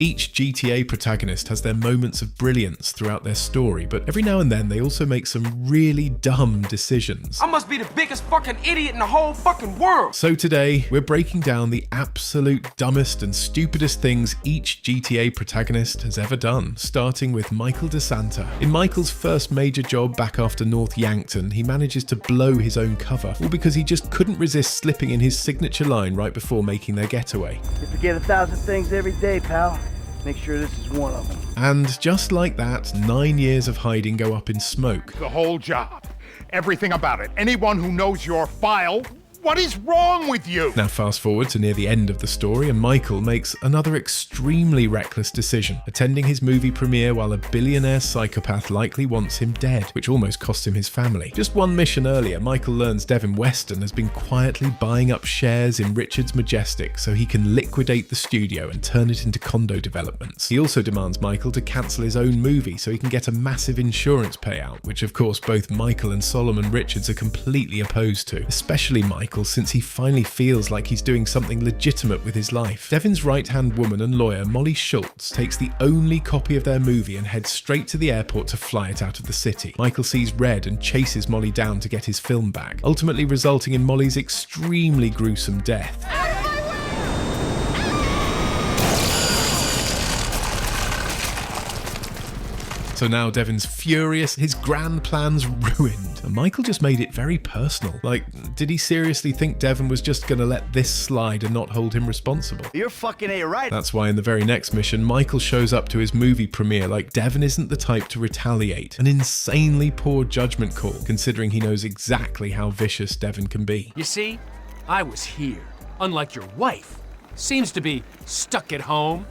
Each GTA protagonist has their moments of brilliance throughout their story, but every now and then they also make some really dumb decisions. I must be the biggest fucking idiot in the whole fucking world! So today, we're breaking down the absolute dumbest and stupidest things each GTA protagonist has ever done, starting with Michael DeSanta. In Michael's first major job back after North Yankton, he manages to blow his own cover, all because he just couldn't resist slipping in his signature line right before making their getaway. You forget 1,000 things every day, pal. Make sure this is one of them. And just like that, 9 years of hiding go up in smoke. The whole job. Everything about it. Anyone who knows your file. What is wrong with you? Now fast forward to near the end of the story and Michael makes another extremely reckless decision, attending his movie premiere while a billionaire psychopath likely wants him dead, which almost cost him his family. Just one mission earlier, Michael learns Devin Weston has been quietly buying up shares in Richard's Majestic so he can liquidate the studio and turn it into condo developments. He also demands Michael to cancel his own movie so he can get a massive insurance payout, which of course both Michael and Solomon Richards are completely opposed to, especially Michael, since he finally feels like he's doing something legitimate with his life. Devin's right-hand woman and lawyer, Molly Schultz, takes the only copy of their movie and heads straight to the airport to fly it out of the city. Michael sees red and chases Molly down to get his film back, ultimately resulting in Molly's extremely gruesome death. So now Devin's furious, his grand plan's ruined, and Michael just made it very personal. Like, did he seriously think Devin was just gonna let this slide and not hold him responsible? You're fucking A-right. That's why in the very next mission, Michael shows up to his movie premiere like Devin isn't the type to retaliate. An insanely poor judgment call, considering he knows exactly how vicious Devin can be. You see, I was here, unlike your wife. Seems to be stuck at home.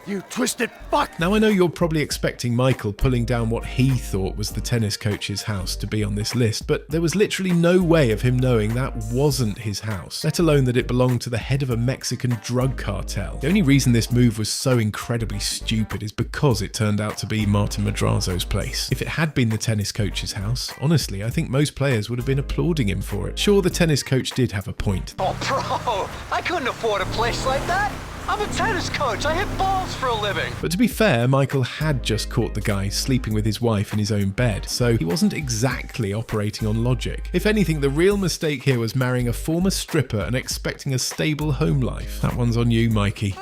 You twisted fuck! Now I know you're probably expecting Michael pulling down what he thought was the tennis coach's house to be on this list, but there was literally no way of him knowing that wasn't his house, let alone that it belonged to the head of a Mexican drug cartel. The only reason this move was so incredibly stupid is because it turned out to be Martin Madrazo's place. If it had been the tennis coach's house, honestly, I think most players would have been applauding him for it. Sure, the tennis coach did have a point. Oh, bro, I couldn't afford a place like that. I'm a tennis coach. I hit balls for a living. But to be fair, Michael had just caught the guy sleeping with his wife in his own bed, so he wasn't exactly operating on logic. If anything, the real mistake here was marrying a former stripper and expecting a stable home life. That one's on you, Mikey.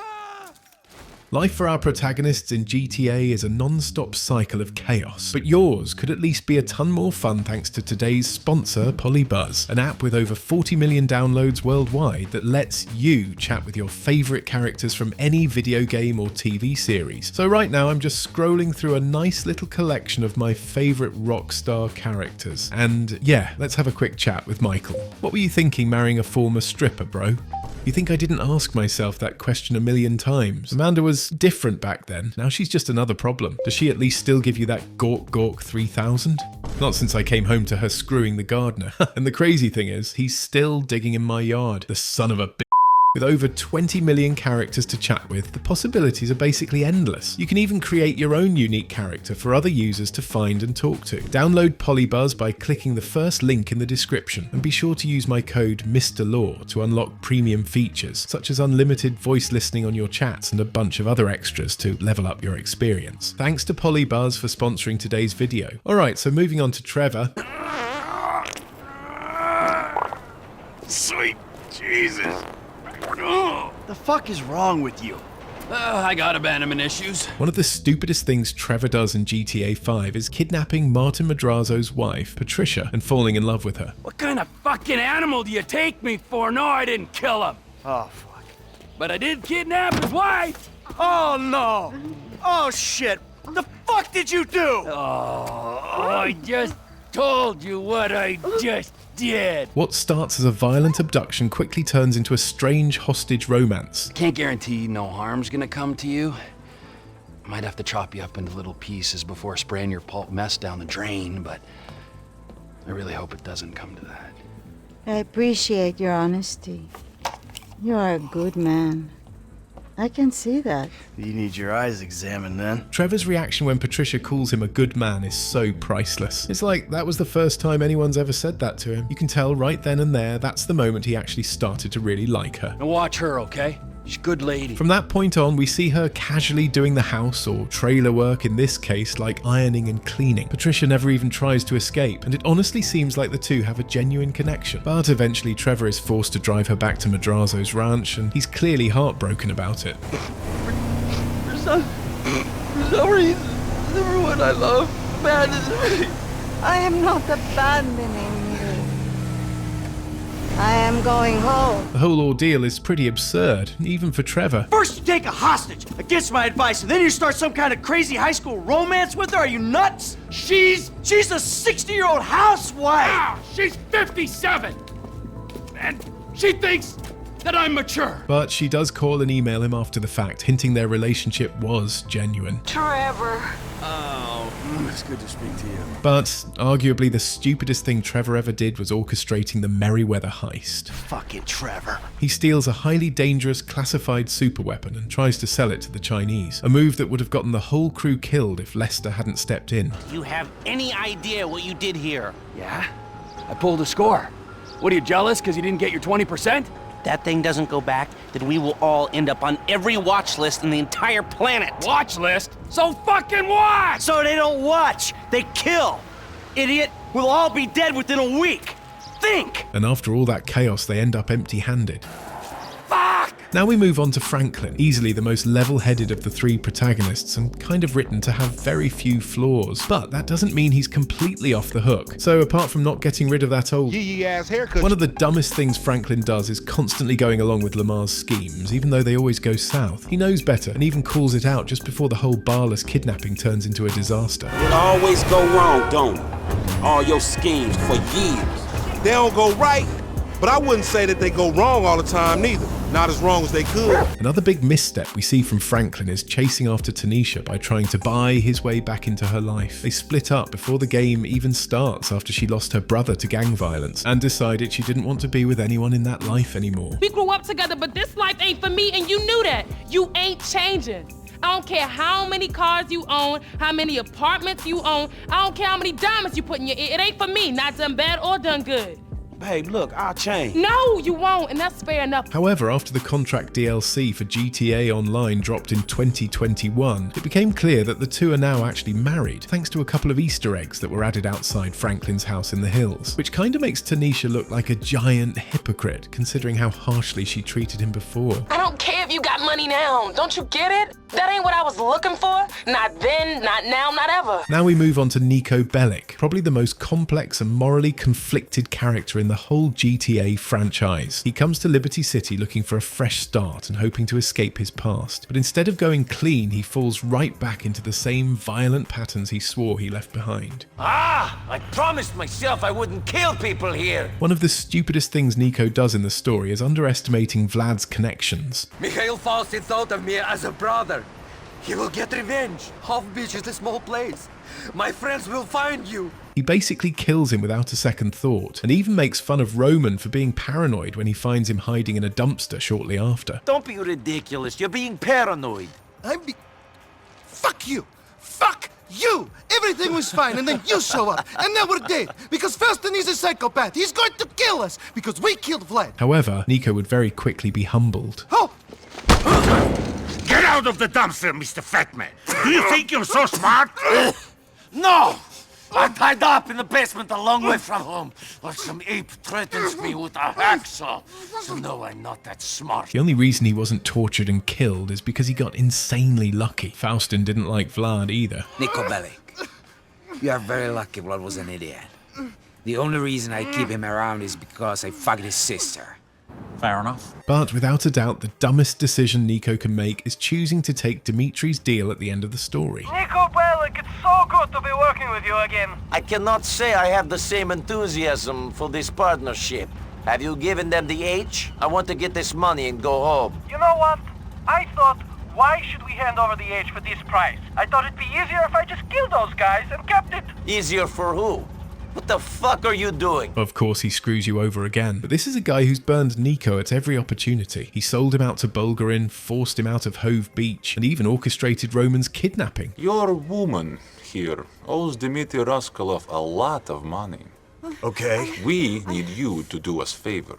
Life for our protagonists in GTA is a non-stop cycle of chaos, but yours could at least be a ton more fun thanks to today's sponsor, Polybuzz, an app with over 40 million downloads worldwide that lets you chat with your favourite characters from any video game or TV series. So right now I'm just scrolling through a nice little collection of my favourite rockstar characters. And yeah, let's have a quick chat with Michael. What were you thinking marrying a former stripper, bro? You think I didn't ask myself that question a million times? Amanda was different back then. Now she's just another problem. Does she at least still give you that Gork 3000? Not since I came home to her screwing the gardener. And the crazy thing is, he's still digging in my yard. The son of a bitch. With over 20 million characters to chat with, the possibilities are basically endless. You can even create your own unique character for other users to find and talk to. Download Polybuzz by clicking the first link in the description, and be sure to use my code MrLaw to unlock premium features, such as unlimited voice listening on your chats and a bunch of other extras to level up your experience. Thanks to Polybuzz for sponsoring today's video. Alright, so moving on to Trevor. Sweet Jesus. The fuck is wrong with you? I got abandonment issues. One of the stupidest things Trevor does in GTA 5 is kidnapping Martin Madrazo's wife, Patricia, and falling in love with her. What kind of fucking animal do you take me for? No, I didn't kill him. Oh, fuck. But I did kidnap his wife. Oh, no! Oh, shit! What the fuck did you do? Oh, I just told you what I just did. What starts as a violent abduction quickly turns into a strange hostage romance. Can't guarantee no harm's gonna come to you. Might have to chop you up into little pieces before spraying your pulp mess down the drain, but I really hope it doesn't come to that. I appreciate your honesty. You are a good man. I can see that. You need your eyes examined then. Trevor's reaction when Patricia calls him a good man is so priceless. It's like that was the first time anyone's ever said that to him. You can tell right then and there that's the moment he actually started to really like her. Now watch her, okay? She's a good lady. From that point on, we see her casually doing the house or trailer work, in this case, like ironing and cleaning. Patricia never even tries to escape, and it honestly seems like the two have a genuine connection. But eventually, Trevor is forced to drive her back to Madrazo's ranch, and he's clearly heartbroken about it. For some reason, everyone I love abandons me. I am not abandoning you. I am going home. The whole ordeal is pretty absurd, even for Trevor. First you take a hostage, against my advice, and then you start some kind of crazy high school romance with her? Are you nuts? She's a 60-year-old housewife! Ah, she's 57! And she thinks that I'm mature. But she does call and email him after the fact, hinting their relationship was genuine. Trevor. Oh, it's good to speak to you. But arguably the stupidest thing Trevor ever did was orchestrating the Merryweather heist. Fucking Trevor. He steals a highly dangerous classified superweapon and tries to sell it to the Chinese, a move that would have gotten the whole crew killed if Lester hadn't stepped in. You have any idea what you did here? Yeah? I pulled a score. What, are you jealous because you didn't get your 20%? That thing doesn't go back, then we will all end up on every watch list in the entire planet. Watch list? So fucking what? So they don't watch, they kill. Idiot, we'll all be dead within a week. Think! And after all that chaos, they end up empty-handed. Fuck! Now we move on to Franklin, easily the most level-headed of the three protagonists and kind of written to have very few flaws. But that doesn't mean he's completely off the hook. So apart from not getting rid of that old Yee-ass haircut. one of the dumbest things Franklin does is constantly going along with Lamar's schemes, even though they always go south. He knows better and even calls it out just before the whole barless kidnapping turns into a disaster. It always go wrong, don't it? All your schemes for years. They don't go right, but I wouldn't say that they go wrong all the time neither. Not as wrong as they could. Another big misstep we see from Franklin is chasing after Tanisha by trying to buy his way back into her life. They split up before the game even starts after she lost her brother to gang violence and decided she didn't want to be with anyone in that life anymore. We grew up together, but this life ain't for me, and you knew that. You ain't changing. I don't care how many cars you own, how many apartments you own. I don't care how many diamonds you put in your ear. It ain't for me, not done bad or done good. Babe, look, I'll change. No, you won't, and that's fair enough. However, after the contract DLC for GTA Online dropped in 2021, it became clear that the two are now actually married, thanks to a couple of Easter eggs that were added outside Franklin's house in the hills, which kind of makes Tanisha look like a giant hypocrite, considering how harshly she treated him before. I don't care if you got money now. Don't you get it? That ain't what I was looking for. Not then, not now, not ever. Now we move on to Niko Bellic, probably the most complex and morally conflicted character in the whole GTA franchise. He comes to Liberty City looking for a fresh start and hoping to escape his past, but instead of going clean, he falls right back into the same violent patterns he swore he left behind. I promised myself I wouldn't kill people here. One of the stupidest things Niko does in the story is underestimating Vlad's connections. Mikhail Faustin thought of me as a brother. He will get revenge. Half Beach is a small place. My friends will find you. He basically kills him without a second thought, and even makes fun of Roman for being paranoid when he finds him hiding in a dumpster shortly after. Don't be ridiculous. You're being paranoid. Fuck you! Fuck you! Everything was fine, and then you show up, and now we're dead. Because Faustin is a psychopath. He's going to kill us because we killed Vlad. However, Niko would very quickly be humbled. Oh! Get out of the dumpster, Mr. Fatman. Do you think you're so smart? No! I'm tied up in the basement a long way from home, or some ape threatens me with a hacksaw. So no, I'm not that smart. The only reason he wasn't tortured and killed is because he got insanely lucky. Faustin didn't like Vlad either. Niko Bellic, you are very lucky Vlad was an idiot. The only reason I keep him around is because I fucked his sister. Fair enough. But without a doubt, the dumbest decision Niko can make is choosing to take Dimitri's deal at the end of the story. Niko Bellic, it's so good to be working with you again. I cannot say I have the same enthusiasm for this partnership. Have you given them the H? I want to get this money and go home. You know what? I thought, why should we hand over the H for this price? I thought it'd be easier if I just killed those guys and kept it. Easier for who? What the fuck are you doing? Of course he screws you over again, but this is a guy who's burned Niko at every opportunity. He sold him out to Bulgarin, forced him out of Hove Beach, and even orchestrated Roman's kidnapping. Your woman here owes Dmitry Raskolov a lot of money. Okay. We need you to do us a favor.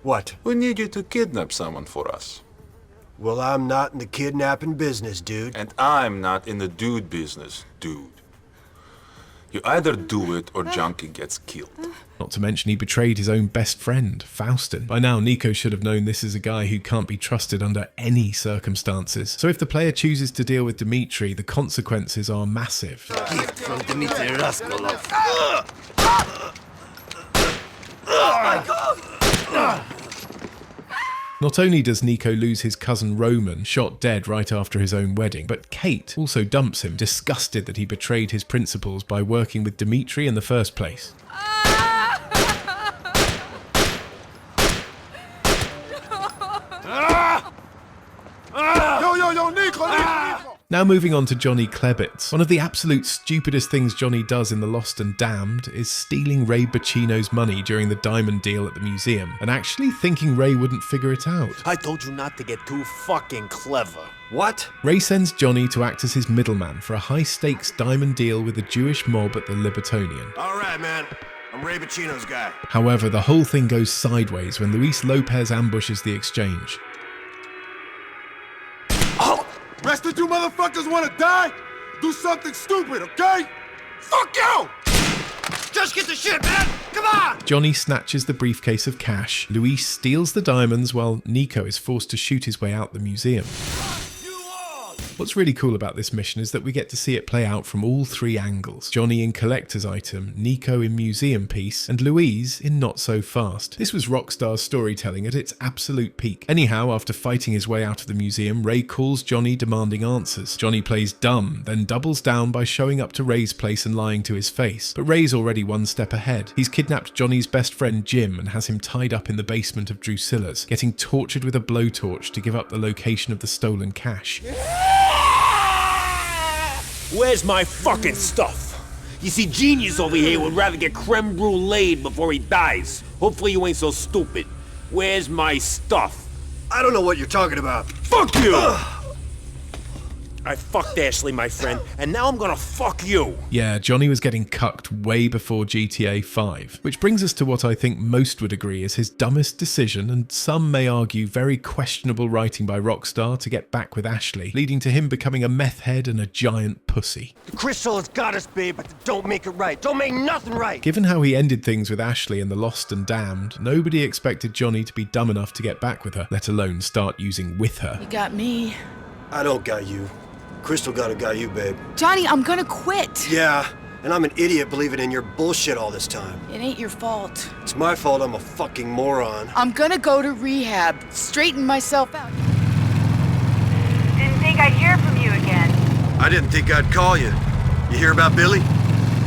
What? We need you to kidnap someone for us. Well, I'm not in the kidnapping business, dude. And I'm not in the dude business, dude. You either do it or Junkie gets killed. Not to mention he betrayed his own best friend, Faustin. By now, Niko should have known this is a guy who can't be trusted under any circumstances. So if the player chooses to deal with Dmitri, the consequences are massive. Gift from Dmitri Raskolov. Oh my God! Not only does Niko lose his cousin Roman, shot dead right after his own wedding, but Kate also dumps him, disgusted that he betrayed his principles by working with Dmitri in the first place. Yo, Niko! Now moving on to Johnny Klebitz. One of the absolute stupidest things Johnny does in The Lost and Damned is stealing Ray Boccino's money during the diamond deal at the museum, and actually thinking Ray wouldn't figure it out. I told you not to get too fucking clever. What? Ray sends Johnny to act as his middleman for a high-stakes diamond deal with a Jewish mob at the Libertonian. All right, man. I'm Ray Boccino's guy. However, the whole thing goes sideways when Luis Lopez ambushes the exchange. Rest of you motherfuckers want to die? Do something stupid, okay? Fuck you! Just get the shit, man! Come on! Johnny snatches the briefcase of cash. Luis steals the diamonds while Niko is forced to shoot his way out the museum. What's really cool about this mission is that we get to see it play out from all three angles. Johnny in collector's item, Niko in museum piece, and Louise in not so fast. This was Rockstar's storytelling at its absolute peak. Anyhow, after fighting his way out of the museum, Ray calls Johnny demanding answers. Johnny plays dumb, then doubles down by showing up to Ray's place and lying to his face. But Ray's already one step ahead. He's kidnapped Johnny's best friend Jim and has him tied up in the basement of Drusilla's, getting tortured with a blowtorch to give up the location of the stolen cash. Where's my fucking stuff? You see, Genius over here would rather get creme brulee before he dies. Hopefully you ain't so stupid. Where's my stuff? I don't know what you're talking about. Fuck you! I fucked Ashley, my friend, and now I'm gonna fuck you. Yeah, Johnny was getting cucked way before GTA 5. Which brings us to what I think most would agree is his dumbest decision, and some may argue very questionable writing by Rockstar to get back with Ashley, leading to him becoming a meth head and a giant pussy. The crystal has got us, babe, but don't make it right. Don't make nothing right. Given how he ended things with Ashley in The Lost and Damned, nobody expected Johnny to be dumb enough to get back with her, let alone start using with her. You got me. I don't got you. Crystal got you, babe. Johnny, I'm gonna quit. Yeah, and I'm an idiot believing in your bullshit all this time. It ain't your fault. It's my fault I'm a fucking moron. I'm gonna go to rehab, straighten myself out. Didn't think I'd hear from you again. I didn't think I'd call you. You hear about Billy?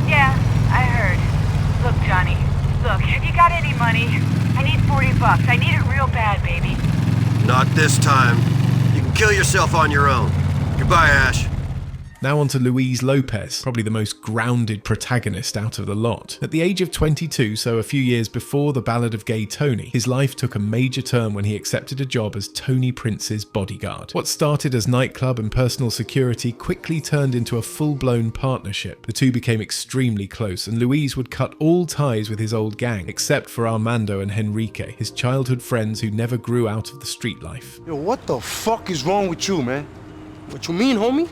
Yeah, I heard. Look, Johnny, look, have you got any money? I need $40. I need it real bad, baby. Not this time. You can kill yourself on your own. Goodbye, Ash. Now on to Luis Lopez, probably the most grounded protagonist out of the lot. At the age of 22, so a few years before The Ballad of Gay Tony, his life took a major turn when he accepted a job as Tony Prince's bodyguard. What started as nightclub and personal security quickly turned into a full-blown partnership. The two became extremely close, and Luis would cut all ties with his old gang, except for Armando and Henrique, his childhood friends who never grew out of the street life. Yo, what the fuck is wrong with you, man? What you mean, homie?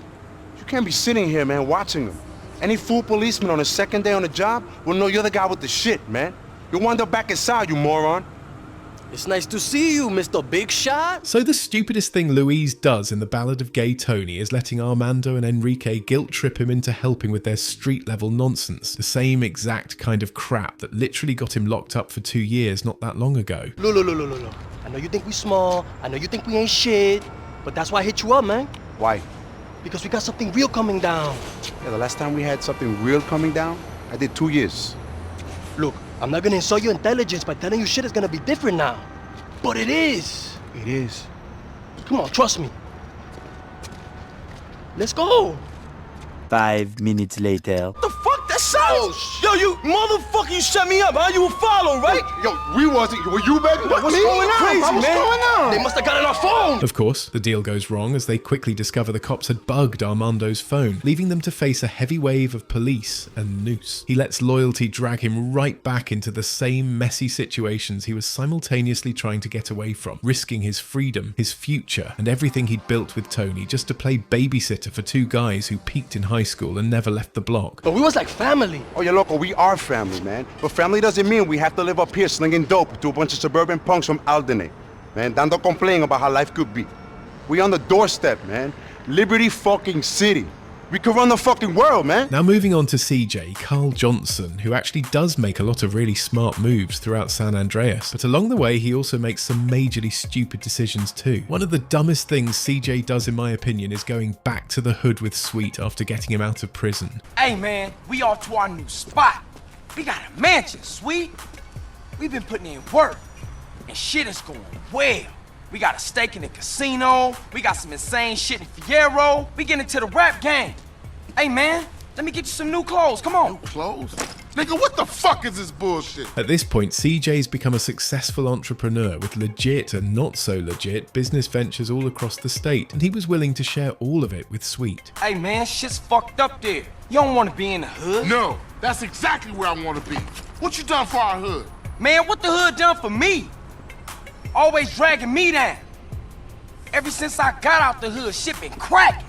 You can't be sitting here, man, watching them. Any fool policeman on his second day on the job will know you're the guy with the shit, man. You'll wind up back inside, you moron. It's nice to see you, Mr. Big Shot. So the stupidest thing Luis does in The Ballad of Gay Tony is letting Armando and Henrique guilt trip him into helping with their street-level nonsense. The same exact kind of crap that literally got him locked up for 2 years not that long ago. Look. I know you think we small. I know you think we ain't shit. But that's why I hit you up, man. Why? Because we got something real coming down. Yeah, the last time we had something real coming down, I did 2 years. Look, I'm not gonna insult your intelligence by telling you shit is gonna be different now. But it is. It is. Come on, trust me. Let's go. 5 minutes later. What the fuck? shots? Yo, you motherfucker, you shut me up, huh? You a follow, right? Yo, we wasn't. Were you, baby? What's going on? Crazy, what's going on? They must have got it on our phone. Of course, the deal goes wrong as they quickly discover the cops had bugged Armando's phone, leaving them to face a heavy wave of police and noose. He lets loyalty drag him right back into the same messy situations he was simultaneously trying to get away from, risking his freedom, his future, and everything he'd built with Tony just to play babysitter for two guys who peaked in high school and never left the block. But we was like family. Oh, yeah, loco, we are family, man. But family doesn't mean we have to live up here slinging dope to a bunch of suburban punks from Alderney. Man, don't complain about how life could be. We on the doorstep, man. Liberty fucking City. We could run the fucking world, man. Now moving on to CJ, Carl Johnson, who actually does make a lot of really smart moves throughout San Andreas, but along the way he also makes some majorly stupid decisions too. One of the dumbest things CJ does in my opinion is going back to the hood with Sweet after getting him out of prison. Hey man, we off to our new spot. We got a mansion, Sweet. We've been putting in work, and shit is going well. We got a stake in the casino. We got some insane shit in Fierro. We get into the rap game. Hey, man, let me get you some new clothes. Come on. New clothes? Nigga, what the fuck is this bullshit? At this point, CJ's become a successful entrepreneur with legit and not so legit business ventures all across the state, and he was willing to share all of it with Sweet. Hey, man, shit's fucked up there. You don't want to be in the hood. No, that's exactly where I want to be. What you done for our hood? Man, what the hood done for me? Always dragging me down. Ever since I got out the hood, shit been cracking.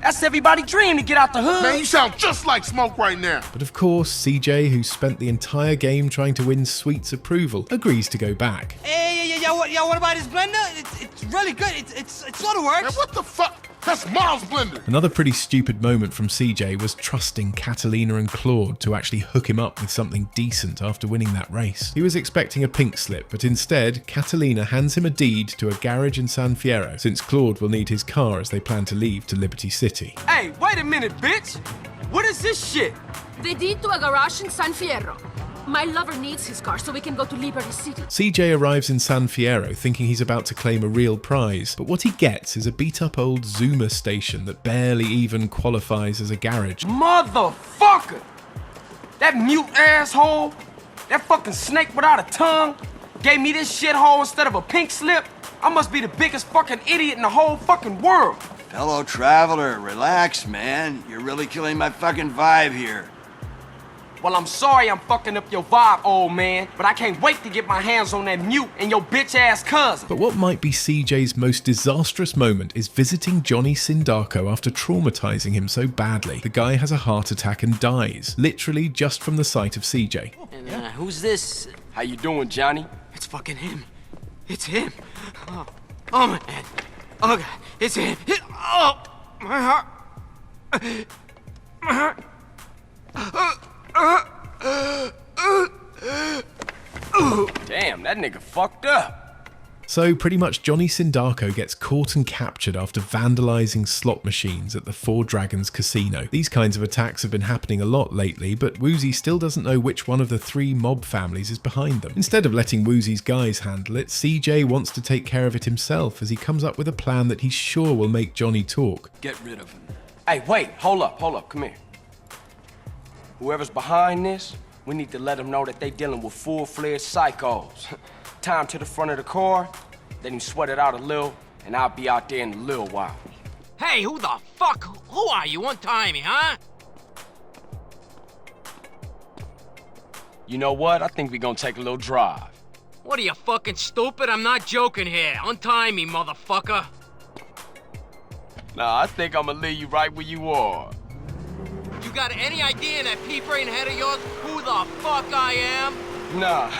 That's everybody's dream to get out the hood. Man, you sound just like Smoke right now. But of course, CJ, who spent the entire game trying to win Sweet's approval, agrees to go back. Hey, what about this blender? It's really good. It sort of works. Man, what the fuck? That's Miles' blender. Another pretty stupid moment from CJ was trusting Catalina and Claude to actually hook him up with something decent after winning that race. He was expecting a pink slip, but instead, Catalina hands him a deed to a garage in San Fierro, since Claude will need his car as they plan to leave to Liberty City. Hey, wait a minute, bitch! What is this shit? The deed to a garage in San Fierro. My lover needs his car so we can go to Liberty City. CJ arrives in San Fierro thinking he's about to claim a real prize, but what he gets is a beat-up old Zoomer station that barely even qualifies as a garage. Motherfucker! That mute asshole, that fucking snake without a tongue, gave me this shithole instead of a pink slip. I must be the biggest fucking idiot in the whole fucking world. Fellow traveler, relax, man. You're really killing my fucking vibe here. Well, I'm sorry I'm fucking up your vibe, old man, but I can't wait to get my hands on that mute and your bitch-ass cousin. But what might be CJ's most disastrous moment is visiting Johnny Sindaco after traumatizing him so badly. The guy has a heart attack and dies, literally just from the sight of CJ. And who's this? How you doing, Johnny? It's fucking him. It's him. Oh my God. Oh God, it's him. Oh, my heart. My heart. Damn, that nigga fucked up. So pretty much Johnny Sindaco gets caught and captured after vandalizing slot machines at the Four Dragons Casino. These kinds of attacks have been happening a lot lately, but Woozie still doesn't know which one of the three mob families is behind them. Instead of letting Woozie's guys handle it, CJ wants to take care of it himself as he comes up with a plan that he's sure will make Johnny talk. Get rid of him. Hey, wait, hold up, come here. Whoever's behind this, we need to let them know that they dealing with full-fledged psychos. Time to the front of the car, let him sweat it out a little, and I'll be out there in a little while. Hey, who the fuck? Who are you? Untie me, huh? You know what? I think we're gonna take a little drive. What are you, fucking stupid? I'm not joking here. Untie me, motherfucker. Nah, I think I'm gonna leave you right where you are. You got any idea in that pea-brain head of yours who the fuck I am? Nah,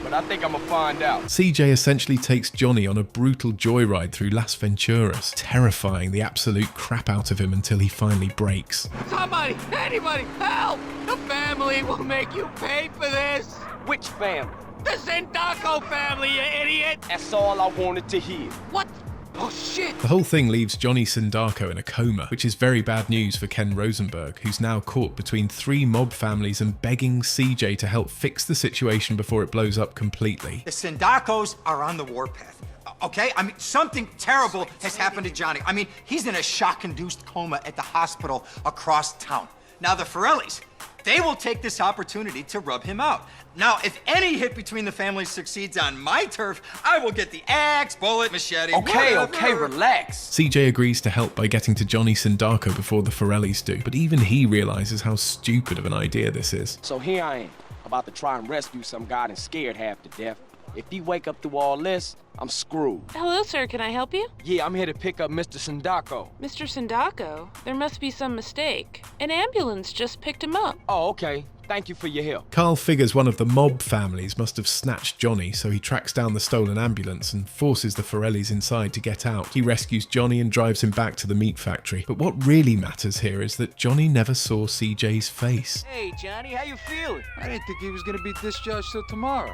but I think I'm gonna find out. CJ essentially takes Johnny on a brutal joyride through Las Venturas, terrifying the absolute crap out of him until he finally breaks. Somebody, anybody, help! The family will make you pay for this! Which family? The Sindaco family, you idiot! That's all I wanted to hear. What? Oh, shit! The whole thing leaves Johnny Sindaco in a coma, which is very bad news for Ken Rosenberg, who's now caught between three mob families and begging CJ to help fix the situation before it blows up completely. The Sindacos are on the warpath. Okay? I mean, something terrible has happened to Johnny. I mean, he's in a shock-induced coma at the hospital across town. Now the Forellis, they will take this opportunity to rub him out. Now, if any hit between the families succeeds on my turf, I will get the axe, bullet, machete, Okay, relax. CJ agrees to help by getting to Johnny Sindaco before the Forellis do, but even he realizes how stupid of an idea this is. So here I am, about to try and rescue some guy and scared half to death. If he wake up through all this, I'm screwed. Hello, sir. Can I help you? Yeah, I'm here to pick up Mr. Sindaco. Mr. Sindaco? There must be some mistake. An ambulance just picked him up. Oh, okay. Thank you for your help. Carl figures one of the mob families must have snatched Johnny, so he tracks down the stolen ambulance and forces the Forellis inside to get out. He rescues Johnny and drives him back to the meat factory. But what really matters here is that Johnny never saw CJ's face. Hey, Johnny, how you feeling? I didn't think he was gonna be discharged till tomorrow.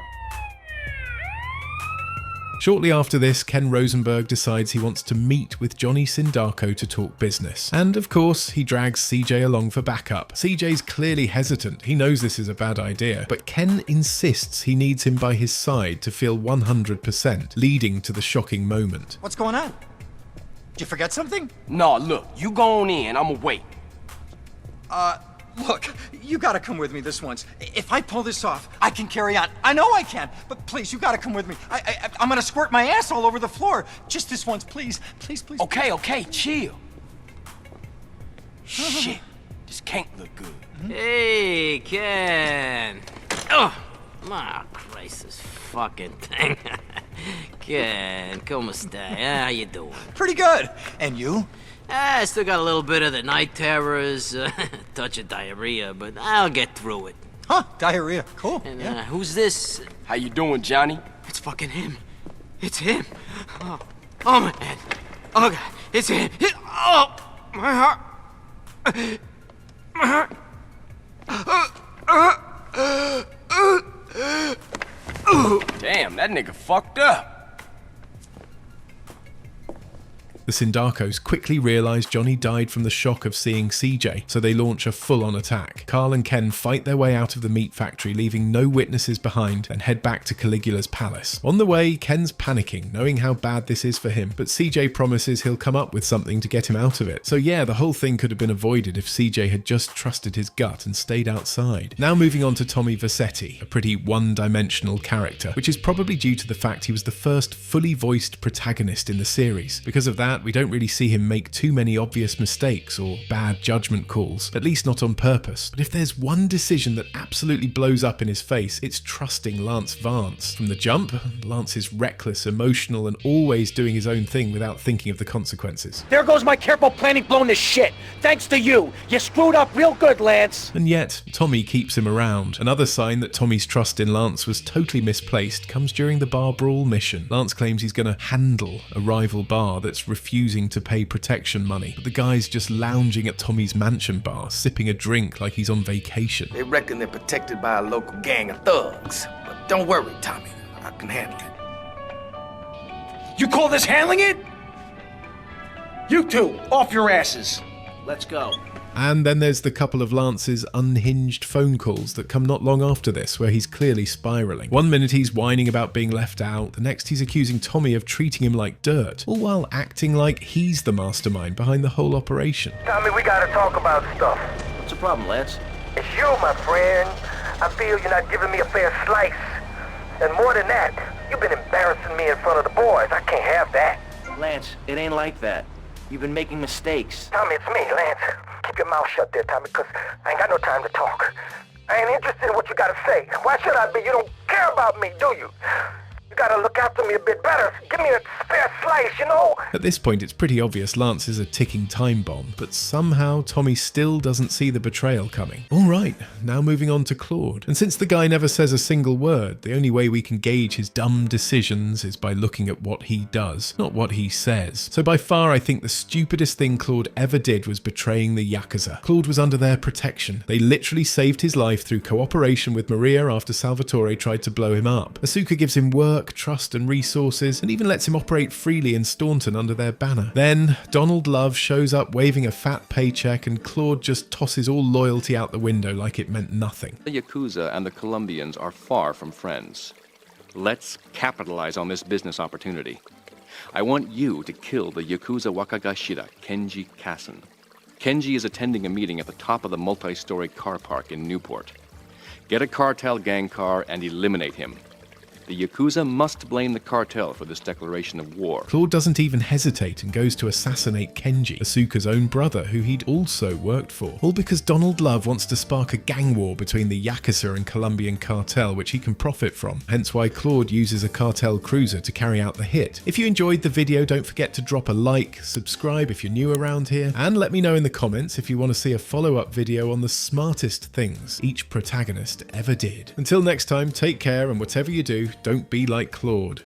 Shortly after this, Ken Rosenberg decides he wants to meet with Johnny Sindaco to talk business. And of course, he drags CJ along for backup. CJ's clearly hesitant, he knows this is a bad idea, but Ken insists he needs him by his side to feel 100%, leading to the shocking moment. What's going on? Did you forget something? No, look, you go on in, I'ma wait. Look, you gotta come with me this once. If I pull this off, I can carry on. I know I can, but please, you gotta come with me. I'm gonna squirt my ass all over the floor. Just this once, please. Please, please. Okay, chill. Shit, this can't look good. Hey, Ken. Oh, my Christ, this fucking thing. Ken, como esta? How you doing? Pretty good. And you? I still got a little bit of the night terrors, touch of diarrhea, but I'll get through it. Huh, diarrhea. Cool. And who's this? How you doing, Johnny? It's fucking him. It's him. Oh, my head. Oh, God. It's him. Oh, my heart. My heart. Damn, that nigga fucked up. The Sindacos quickly realise Johnny died from the shock of seeing CJ, so they launch a full-on attack. Carl and Ken fight their way out of the meat factory, leaving no witnesses behind, and head back to Caligula's palace. On the way, Ken's panicking, knowing how bad this is for him, but CJ promises he'll come up with something to get him out of it. So yeah, the whole thing could have been avoided if CJ had just trusted his gut and stayed outside. Now moving on to Tommy Vercetti, a pretty one-dimensional character, which is probably due to the fact he was the first fully voiced protagonist in the series. Because of that, we don't really see him make too many obvious mistakes or bad judgment calls, at least not on purpose. But if there's one decision that absolutely blows up in his face, it's trusting Lance Vance. From the jump, Lance is reckless, emotional, and always doing his own thing without thinking of the consequences. There goes my careful planning blown to shit. Thanks to you. You screwed up real good, Lance. And yet, Tommy keeps him around. Another sign that Tommy's trust in Lance was totally misplaced comes during the bar brawl mission. Lance claims he's going to handle a rival bar that's refusing to pay protection money, but the guy's just lounging at Tommy's mansion bar, sipping a drink like he's on vacation. They reckon they're protected by a local gang of thugs. But don't worry, Tommy. I can handle it. You call this handling it? You two, off your asses. Let's go. And then there's the couple of Lance's unhinged phone calls that come not long after this, where he's clearly spiraling. One minute he's whining about being left out, the next he's accusing Tommy of treating him like dirt, all while acting like he's the mastermind behind the whole operation. Tommy, we gotta talk about stuff. What's the problem, Lance? It's you, my friend. I feel you're not giving me a fair slice. And more than that, you've been embarrassing me in front of the boys. I can't have that. Lance, it ain't like that. You've been making mistakes. Tommy, it's me, Lance. Keep your mouth shut there, Tommy, because I ain't got no time to talk. I ain't interested in what you gotta say. Why should I be? You don't care about me, do you? You gotta look after me a bit better. Give me a fair slice, you know? At this point, it's pretty obvious Lance is a ticking time bomb, but somehow Tommy still doesn't see the betrayal coming. Alright, now moving on to Claude. And since the guy never says a single word, the only way we can gauge his dumb decisions is by looking at what he does, not what he says. So by far, I think the stupidest thing Claude ever did was betraying the Yakuza. Claude was under their protection. They literally saved his life through cooperation with Maria after Salvatore tried to blow him up. Asuka gives him work, trust and resources, and even lets him operate freely in Staunton under their banner. Then Donald Love shows up waving a fat paycheck, and Claude just tosses all loyalty out the window like it meant nothing. The Yakuza and the Colombians are far from friends. Let's capitalize on this business opportunity. I want you to kill the Yakuza Wakagashira, Kenji Kassen. Kenji is attending a meeting at the top of the multi-story car park in Newport. Get a cartel gang car and eliminate him. The Yakuza must blame the cartel for this declaration of war. Claude doesn't even hesitate and goes to assassinate Kenji, Asuka's own brother, who he'd also worked for. All because Donald Love wants to spark a gang war between the Yakuza and Colombian cartel, which he can profit from. Hence why Claude uses a cartel cruiser to carry out the hit. If you enjoyed the video, don't forget to drop a like, subscribe if you're new around here, and let me know in the comments if you want to see a follow-up video on the smartest things each protagonist ever did. Until next time, take care, and whatever you do, don't be like Claude.